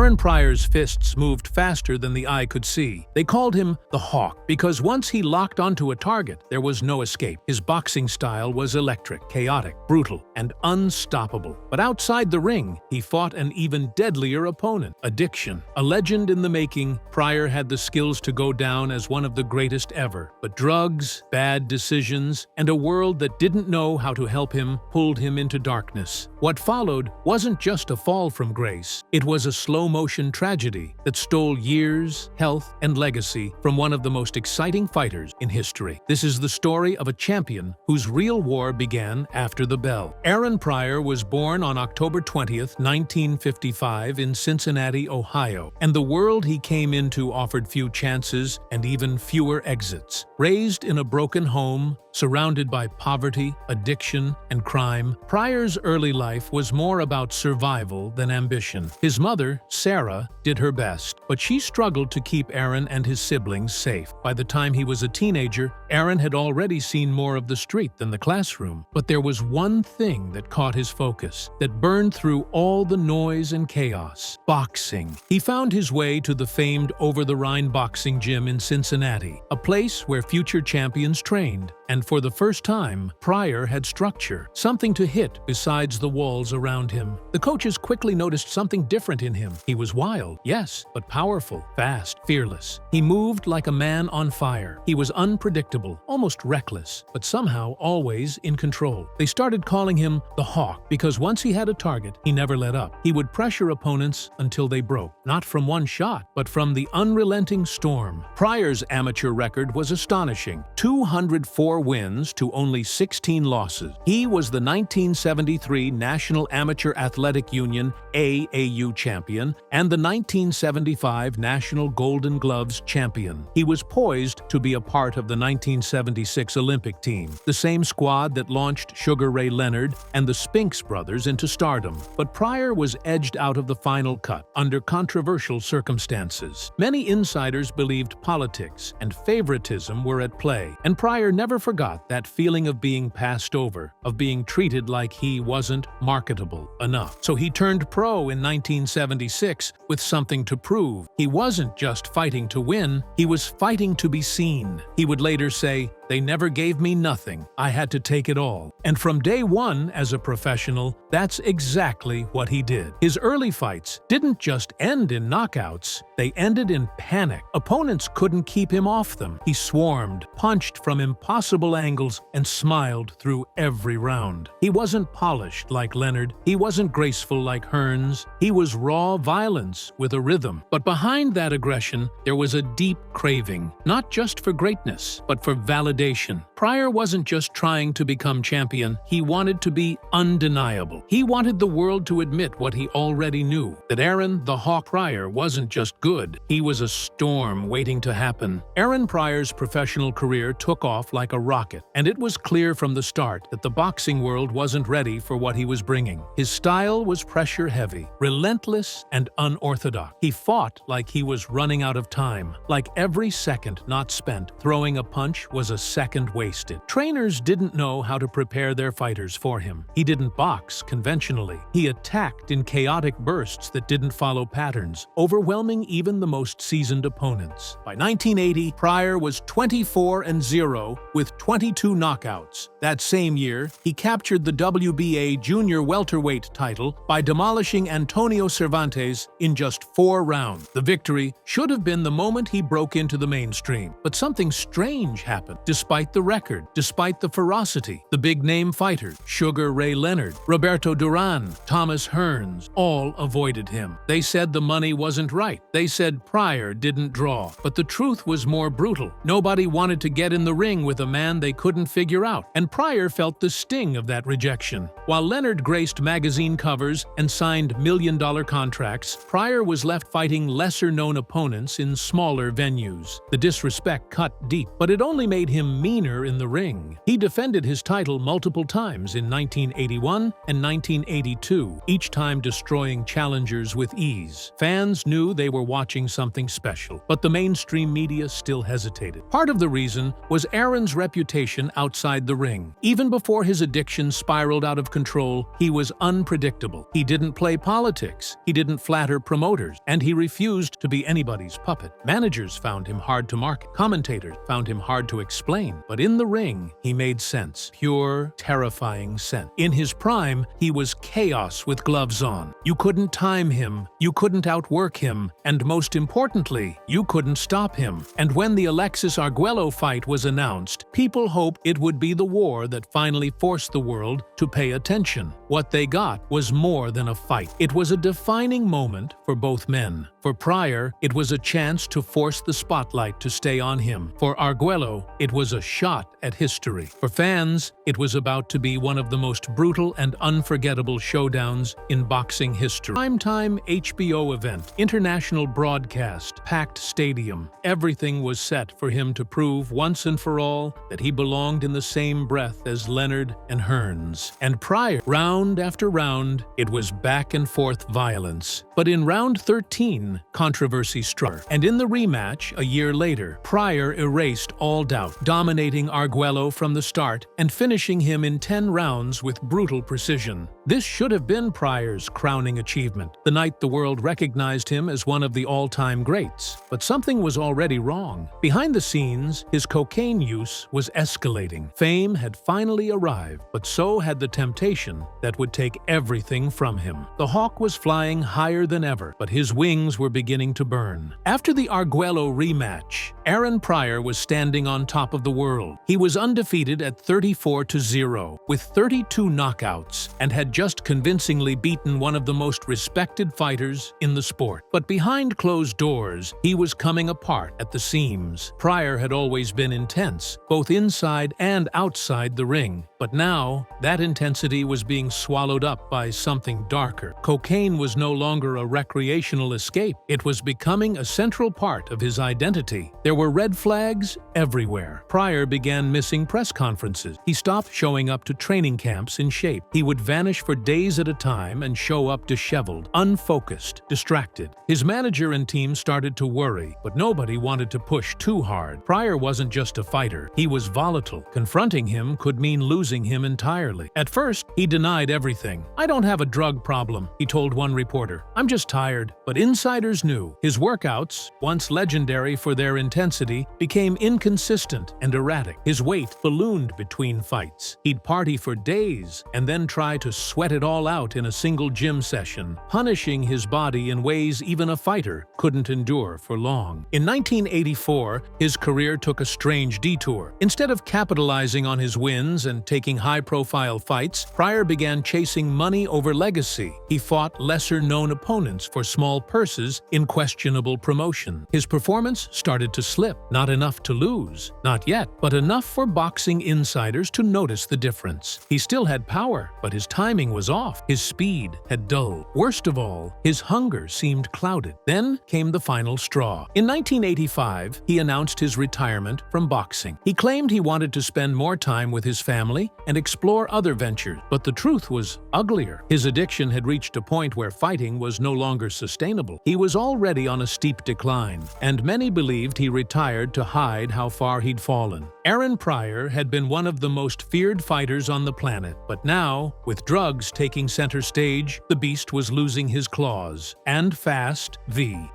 Aaron Pryor's fists moved faster than the eye could see. They called him the Hawk because once he locked onto a target, there was no escape. His boxing style was electric, chaotic, brutal, and unstoppable. But outside the ring, he fought an even deadlier opponent, addiction. A legend in the making, Pryor had the skills to go down as one of the greatest ever. But drugs, bad decisions, and a world that didn't know how to help him pulled him into darkness. What followed wasn't just a fall from grace. It was a slow-motion tragedy that stole years, health, and legacy from one of the most exciting fighters in history. This is the story of a champion whose real war began after the bell. Aaron Pryor was born on October 20th, 1955 in Cincinnati, Ohio, and the world he came into offered few chances and even fewer exits. Raised in a broken home, surrounded by poverty, addiction, and crime, Pryor's early life was more about survival than ambition. His mother, Sarah, did her best, but she struggled to keep Aaron and his siblings safe. By the time he was a teenager, Aaron had already seen more of the street than the classroom. But there was one thing that caught his focus, that burned through all the noise and chaos: boxing. He found his way to the famed Over-the-Rhine boxing gym in Cincinnati, a place where future champions trained. And for the first time, Pryor had structure, something to hit besides the walls around him. The coaches quickly noticed something different in him. He was wild, yes, but powerful, fast, fearless. He moved like a man on fire. He was unpredictable, almost reckless, but somehow always in control. They started calling him the Hawk because once he had a target, he never let up. He would pressure opponents until they broke, not from one shot, but from the unrelenting storm. Pryor's amateur record was astonishing: 204 wins to only 16 losses. He was the 1973 National Amateur Athletic Union AAU champion and the 1975 National Golden Gloves champion. He was poised to be a part of the 1976 Olympic team, the same squad that launched Sugar Ray Leonard and the Spinks brothers into stardom. But Pryor was edged out of the final cut under controversial circumstances. Many insiders believed politics and favoritism were at play, and Pryor never forgot that feeling of being passed over, of being treated like he wasn't marketable enough. So he turned pro in 1976 with something to prove. He wasn't just fighting to win, he was fighting to be seen. He would later say, "They never gave me nothing. I had to take it all." And from day one as a professional, that's exactly what he did. His early fights didn't just end in knockouts, they ended in panic. Opponents couldn't keep him off them. He swarmed, punched from impossible angles, and smiled through every round. He wasn't polished like Leonard. He wasn't graceful like Hearns. He was raw violence with a rhythm. But behind that aggression, there was a deep craving, not just for greatness, but for validation. Pryor wasn't just trying to become champion, he wanted to be undeniable. He wanted the world to admit what he already knew, that Aaron the Hawk Pryor wasn't just good, he was a storm waiting to happen. Aaron Pryor's professional career took off like a rocket, and it was clear from the start that the boxing world wasn't ready for what he was bringing. His style was pressure-heavy, relentless, and unorthodox. He fought like he was running out of time, like every second not spent throwing a punch was a second wasted. Trainers didn't know how to prepare their fighters for him. He didn't box conventionally. He attacked in chaotic bursts that didn't follow patterns, overwhelming even the most seasoned opponents. By 1980, Pryor was 24-0 with 22 knockouts. That same year, he captured the WBA junior welterweight title by demolishing Antonio Cervantes in just 4 rounds. The victory should have been the moment he broke into the mainstream, but something strange happened. Despite the record, despite the ferocity, the big-name fighters, Sugar Ray Leonard, Roberto Duran, Thomas Hearns, all avoided him. They said the money wasn't right. They said Pryor didn't draw. But the truth was more brutal. Nobody wanted to get in the ring with a man they couldn't figure out, and Pryor felt the sting of that rejection. While Leonard graced magazine covers and signed million-dollar contracts, Pryor was left fighting lesser-known opponents in smaller venues. The disrespect cut deep, but it only made him him meaner in the ring. He defended his title multiple times in 1981 and 1982, each time destroying challengers with ease. Fans knew they were watching something special, but the mainstream media still hesitated. Part of the reason was Aaron's reputation outside the ring. Even before his addiction spiraled out of control, he was unpredictable. He didn't play politics, he didn't flatter promoters, and he refused to be anybody's puppet. Managers found him hard to market. Commentators found him hard to explain. But in the ring, he made sense. Pure, terrifying sense. In his prime, he was chaos with gloves on. You couldn't time him, you couldn't outwork him, and most importantly, you couldn't stop him. And when the Alexis Argüello fight was announced, people hoped it would be the war that finally forced the world to pay attention. What they got was more than a fight. It was a defining moment for both men. For Pryor, it was a chance to force the spotlight to stay on him. For Arguello, it was a shot at history. For fans, it was about to be one of the most brutal and unforgettable showdowns in boxing history. Primetime HBO event, international broadcast, packed stadium. Everything was set for him to prove once and for all that he belonged in the same breath as Leonard and Hearns. And Pryor, round after round, it was back and forth violence. But in round 13, controversy struck. And in the rematch, a year later, Pryor erased all doubt, dominating Arguello from the start and finishing him in 10 rounds with brutal precision. This should have been Pryor's crowning achievement, the night the world recognized him as one of the all-time greats. But something was already wrong. Behind the scenes, his cocaine use was escalating. Fame had finally arrived, but so had the temptation that would take everything from him. The hawk was flying higher than ever, but his wings were beginning to burn. After the Arguello rematch, Aaron Pryor was standing on top of the world. He was undefeated at 34-0, with 32 knockouts, and had just convincingly beaten one of the most respected fighters in the sport. But behind closed doors, he was coming apart at the seams. Pryor had always been intense, both inside and outside the ring. But now, that intensity was being swallowed up by something darker. Cocaine was no longer a recreational escape. It was becoming a central part of his identity. There were red flags everywhere. Pryor began missing press conferences. He stopped showing up to training camps in shape. He would vanish for days at a time and show up disheveled, unfocused, distracted. His manager and team started to worry, but nobody wanted to push too hard. Pryor wasn't just a fighter. He was volatile. Confronting him could mean losing him entirely. At first, he denied everything. "I don't have a drug problem," he told one reporter. "I'm just tired." But insiders knew. His workouts, once legendary for their intensity, became inconsistent and erratic. His weight ballooned between fights. He'd party for days and then try to sweat it all out in a single gym session, punishing his body in ways even a fighter couldn't endure for long. In 1984, his career took a strange detour. Instead of capitalizing on his wins and taking high-profile fights, Pryor began chasing money over legacy. He fought lesser-known opponents for small purses in questionable promotion. His performance started to slip. Not enough to lose, not yet, but enough for boxing insiders to notice the difference. He still had power, but his timing was off. His speed had dulled. Worst of all, his hunger seemed clouded. Then came the final straw. In 1985, he announced his retirement from boxing. He claimed he wanted to spend more time with his family and explore other ventures, but the truth was uglier. His addiction had reached a point where fighting was no longer sustainable. He was already on a steep decline, and many believed he retired to hide how far he'd fallen. Aaron Pryor had been one of the most feared fighters on the planet, but now, with drugs taking center stage, the beast was losing his claws. And fast,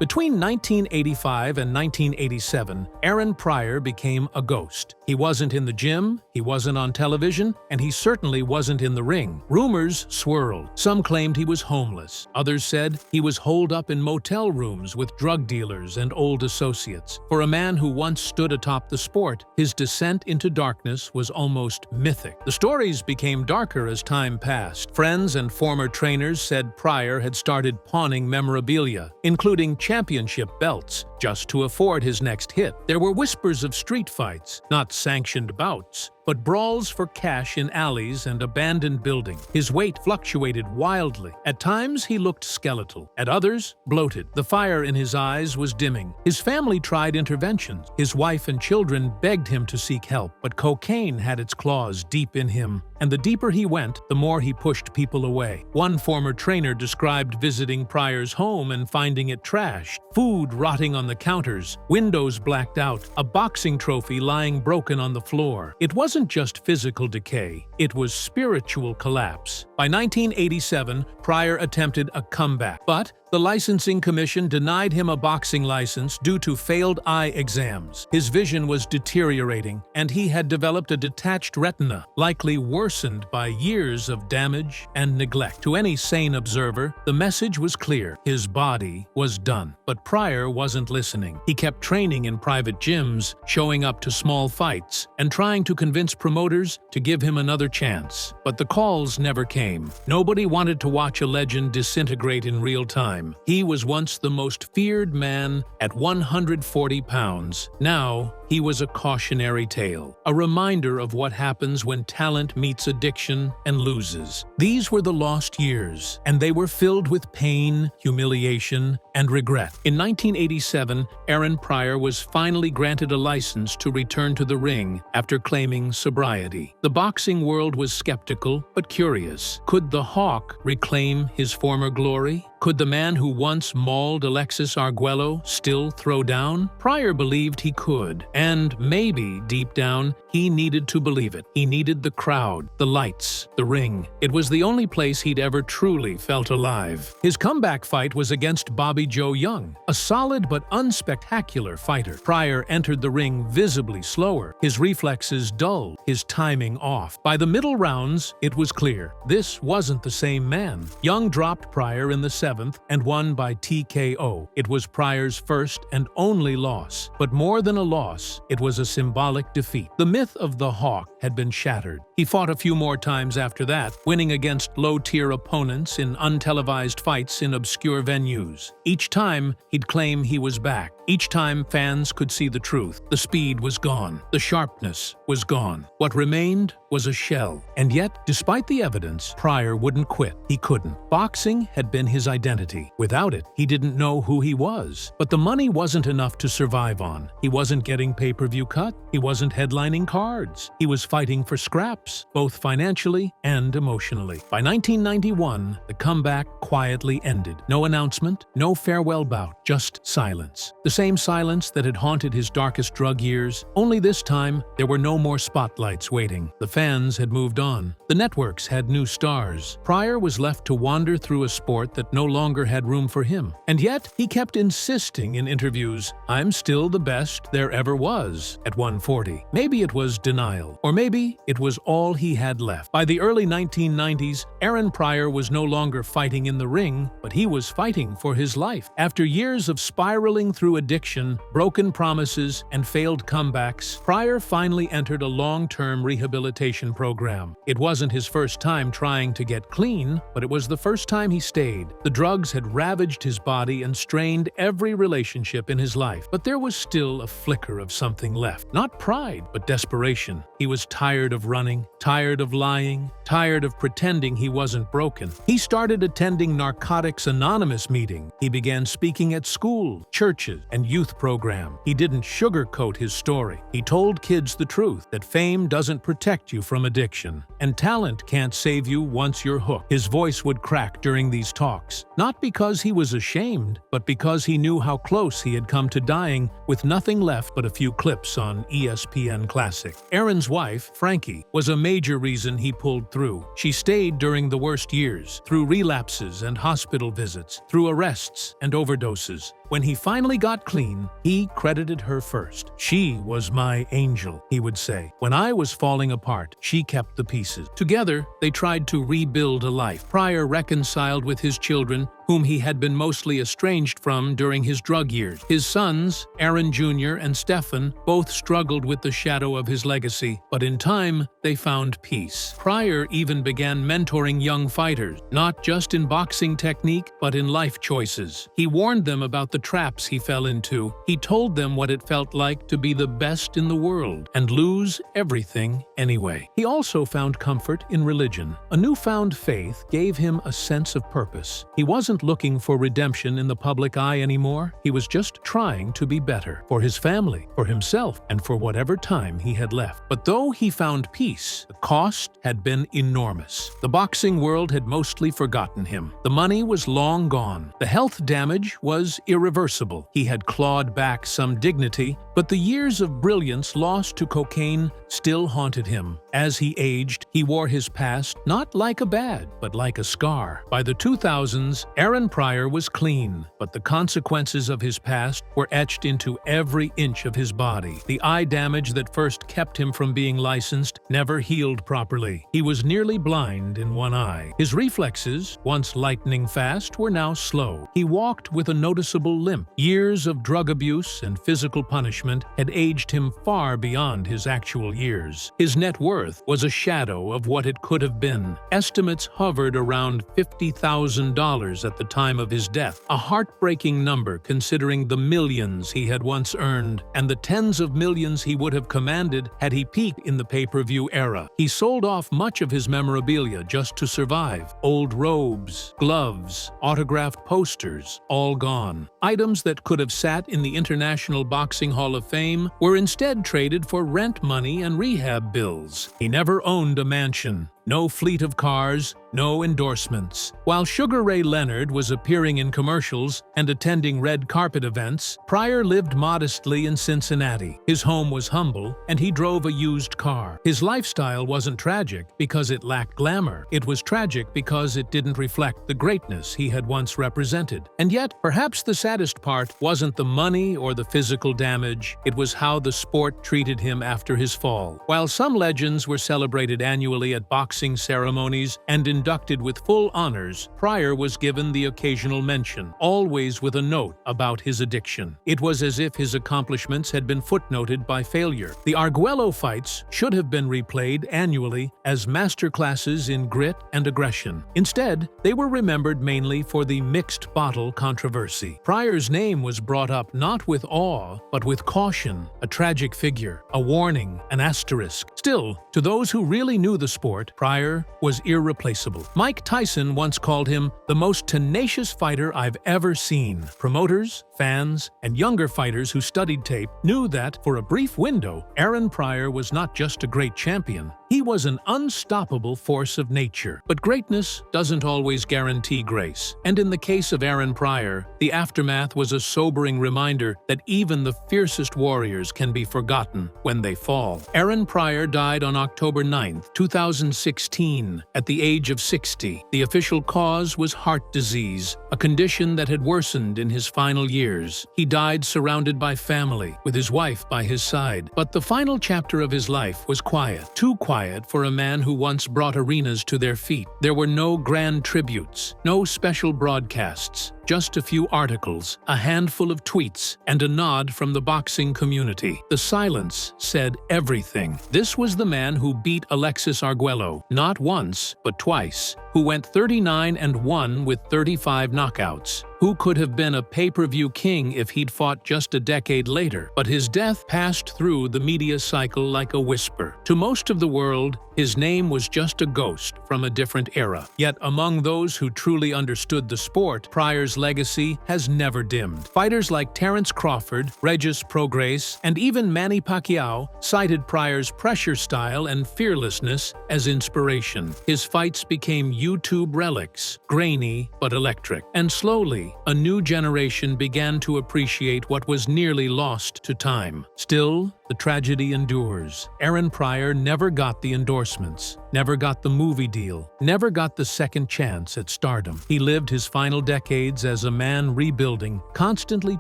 Between 1985 and 1987, Aaron Pryor became a ghost. He wasn't in the gym, he wasn't on television, and he certainly wasn't in the ring. Rumors swirled. Some claimed he was homeless. Others said he was holed up in motel rooms with drug dealers and old associates. For a man who once stood atop the sport, his descent into darkness was almost mythic. The stories became darker as time passed. fast. Friends and former trainers said Pryor had started pawning memorabilia, including championship belts, just to afford his next hit. There were whispers of street fights, not sanctioned bouts, but brawls for cash in alleys and abandoned buildings. His weight fluctuated wildly. At times, he looked skeletal. At others, bloated. The fire in his eyes was dimming. His family tried interventions. His wife and children begged him to seek help, but cocaine had its claws deep in him, and the deeper he went, the more he pushed people away. One former trainer described visiting Pryor's home and finding it trashed, food rotting on the counters, windows blacked out, a boxing trophy lying broken on the floor. It wasn't just physical decay, it was spiritual collapse. By 1987, Pryor attempted a comeback, but the licensing commission denied him a boxing license due to failed eye exams. His vision was deteriorating, and he had developed a detached retina, likely worsened by years of damage and neglect. To any sane observer, the message was clear: his body was done. But Pryor wasn't listening. He kept training in private gyms, showing up to small fights, and trying to convince promoters to give him another chance. But the calls never came. Nobody wanted to watch a legend disintegrate in real time. He was once the most feared man at 140 pounds. Now, he was a cautionary tale, a reminder of what happens when talent meets addiction and loses. These were the lost years, and they were filled with pain, humiliation, and regret. In 1987, Aaron Pryor was finally granted a license to return to the ring after claiming sobriety. The boxing world was skeptical but curious. Could the Hawk reclaim his former glory? Could the man who once mauled Alexis Argüello still throw down? Pryor believed he could, and maybe, deep down, he needed to believe it. He needed the crowd, the lights, the ring. It was the only place he'd ever truly felt alive. His comeback fight was against Bobby Joe Young, a solid but unspectacular fighter. Pryor entered the ring visibly slower, his reflexes dull, his timing off. By the middle rounds, it was clear this wasn't the same man. Young dropped Pryor in the 7th and won by TKO. It was Pryor's first and only loss, but more than a loss, it was a symbolic defeat. The myth of the Hawk had been shattered. He fought a few more times after that, winning against low-tier opponents in untelevised fights in obscure venues. Each time, he'd claim he was back. Each time, fans could see the truth. The speed was gone. The sharpness was gone. What remained was a shell. And yet, despite the evidence, Pryor wouldn't quit. He couldn't. Boxing had been his identity. Without it, he didn't know who he was. But the money wasn't enough to survive on. He wasn't getting pay-per-view cut. He wasn't headlining cards. He was fighting for scraps, both financially and emotionally. By 1991, the comeback quietly ended. No announcement, no farewell bout, just silence. The same silence that had haunted his darkest drug years, only this time there were no more spotlights waiting. The fans had moved on. The networks had new stars. Pryor was left to wander through a sport that no longer had room for him. And yet, he kept insisting in interviews, "I'm still the best there ever was at 140. Maybe it was denial, or maybe it was all he had left. By the early 1990s, Aaron Pryor was no longer fighting in the ring, but he was fighting for his life. After years of spiraling through addiction, broken promises, and failed comebacks, Pryor finally entered a long-term rehabilitation program. It wasn't his first time trying to get clean, but it was the first time he stayed. The drugs had ravaged his body and strained every relationship in his life, but there was still a flicker of something left. Not pride, but desperation. He was tired of running, tired of lying, tired of pretending he wasn't broken. He started attending Narcotics Anonymous meetings. He began speaking at schools, churches, and youth programs. He didn't sugarcoat his story. He told kids the truth, that fame doesn't protect you from addiction, and talent can't save you once you're hooked. His voice would crack during these talks, not because he was ashamed, but because he knew how close he had come to dying with nothing left but a few clips on ESPN Classic. Aaron's wife, Frankie, was a major reason he pulled through. She stayed during the worst years, through relapses and hospital visits, through arrests and overdoses. When he finally got clean, he credited her first. "She was my angel," he would say. "When I was falling apart, she kept the pieces." Together, they tried to rebuild a life. Pryor reconciled with his children, whom he had been mostly estranged from during his drug years. His sons, Aaron Jr. and Stephen, both struggled with the shadow of his legacy, but in time, they found peace. Pryor even began mentoring young fighters, not just in boxing technique, but in life choices. He warned them about the traps he fell into. He told them what it felt like to be the best in the world and lose everything anyway. He also found comfort in religion. A newfound faith gave him a sense of purpose. He wasn't looking for redemption in the public eye anymore. He was just trying to be better for his family, for himself, and for whatever time he had left. But though he found peace, the cost had been enormous. The boxing world had mostly forgotten him. The money was long gone. The health damage was irreversible. He had clawed back some dignity, but the years of brilliance lost to cocaine still haunted him. As he aged, he wore his past not like a badge, but like a scar. By the 2000s, Aaron Pryor was clean, but the consequences of his past were etched into every inch of his body. The eye damage that first kept him from being licensed never healed properly. He was nearly blind in one eye. His reflexes, once lightning fast, were now slow. He walked with a noticeable limp. Years of drug abuse and physical punishment had aged him far beyond his actual years. His net worth was a shadow of what it could have been. Estimates hovered around $50,000 at the time of his death, a heartbreaking number considering the millions he had once earned and the tens of millions he would have commanded had he peaked in the pay-per-view era. He sold off much of his memorabilia just to survive. Old robes, gloves, autographed posters, all gone. Items that could have sat in the International Boxing Hall of Fame were instead traded for rent money and rehab bills. He never owned a mansion. No fleet of cars, no endorsements. While Sugar Ray Leonard was appearing in commercials and attending red carpet events, Pryor lived modestly in Cincinnati. His home was humble, and he drove a used car. His lifestyle wasn't tragic because it lacked glamour. It was tragic because it didn't reflect the greatness he had once represented. And yet, perhaps the saddest part wasn't the money or the physical damage. It was how the sport treated him after his fall. While some legends were celebrated annually at boxing ceremonies and inducted with full honors, Pryor was given the occasional mention, always with a note about his addiction. It was as if his accomplishments had been footnoted by failure. The Arguello fights should have been replayed annually as masterclasses in grit and aggression. Instead, they were remembered mainly for the mixed bottle controversy. Pryor's name was brought up not with awe, but with caution, a tragic figure, a warning, an asterisk. Still, to those who really knew the sport, Pryor was irreplaceable. Mike Tyson once called him the most tenacious fighter I've ever seen. Promoters, fans, and younger fighters who studied tape knew that, for a brief window, Aaron Pryor was not just a great champion. He was an unstoppable force of nature. But greatness doesn't always guarantee grace. And in the case of Aaron Pryor, the aftermath was a sobering reminder that even the fiercest warriors can be forgotten when they fall. Aaron Pryor died on October 9, 2016, at the age of 60. The official cause was heart disease, a condition that had worsened in his final years. He died surrounded by family, with his wife by his side. But the final chapter of his life was quiet, too quiet for a man who once brought arenas to their feet. There were no grand tributes, no special broadcasts, just a few articles, a handful of tweets, and a nod from the boxing community. The silence said everything. This was the man who beat Alexis Argüello, not once, but twice, who went 39-1 with 35 knockouts, who could have been a pay-per-view king if he'd fought just a decade later. But his death passed through the media cycle like a whisper. To most of the world, his name was just a ghost from a different era. Yet among those who truly understood the sport, Pryor's legacy has never dimmed. Fighters like Terence Crawford, Regis Prograis, and even Manny Pacquiao cited Pryor's pressure style and fearlessness as inspiration. His fights became YouTube relics, grainy but electric. And slowly, a new generation began to appreciate what was nearly lost to time. Still, the tragedy endures. Aaron Pryor never got the endorsements, never got the movie deal, never got the second chance at stardom. He lived his final decades as a man rebuilding, constantly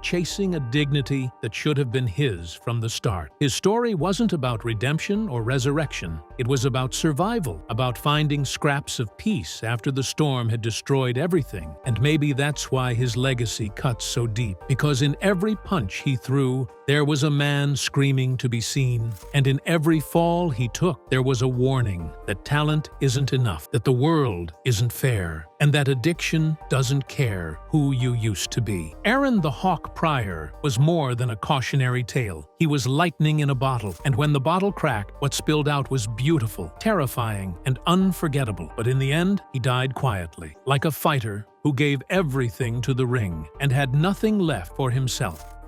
chasing a dignity that should have been his from the start. His story wasn't about redemption or resurrection. It was about survival, about finding scraps of peace after the storm had destroyed everything. And maybe that's why his legacy cuts so deep, because in every punch he threw, there was a man screaming to be seen. And in every fall he took, there was a warning that talent isn't enough, that the world isn't fair, and that addiction doesn't care who you used to be. Aaron the Hawk Pryor was more than a cautionary tale. He was lightning in a bottle, and when the bottle cracked, what spilled out was beautiful, terrifying, and unforgettable. But in the end, he died quietly, like a fighter who gave everything to the ring and had nothing left for himself.